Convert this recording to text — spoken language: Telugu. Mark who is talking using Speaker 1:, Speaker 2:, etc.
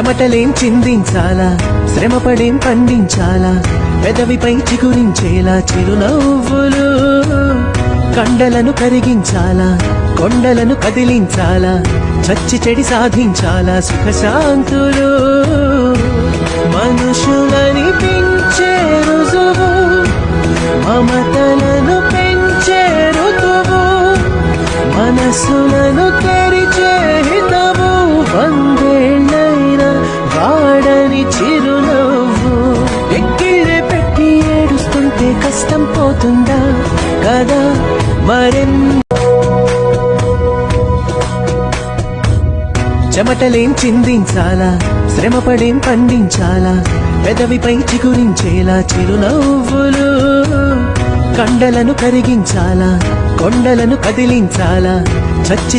Speaker 1: చెమటలేం చిందించాలా, శ్రమపడేం పండించాలా, పెదవిపై చిగురించేలా చిరునవ్వులు. కండలను కరిగించాలా, కొండలను కదిలించాలా, చచ్చి చెడి సాధించాలా సుఖశాంతులు. మనుషులని పెంచే రుజువు, మమతలను పెంచే ఋతువు, మనసులను తెరిచే హితవు. వందేళ్ళైన వాడని చిరునవ్వు. ఎక్కిళ్ళే పెట్టి ఏడుస్తుంటే కష్టం పోతుందా కదా చెమటలేం చిందించాలా, శ్రమపడేం పండించాలా, పెదవిపై చిగురించేలా చిరునవ్వులు. కండలను కరిగించాలా, కొండలను కదిలించాలా, చచ్చి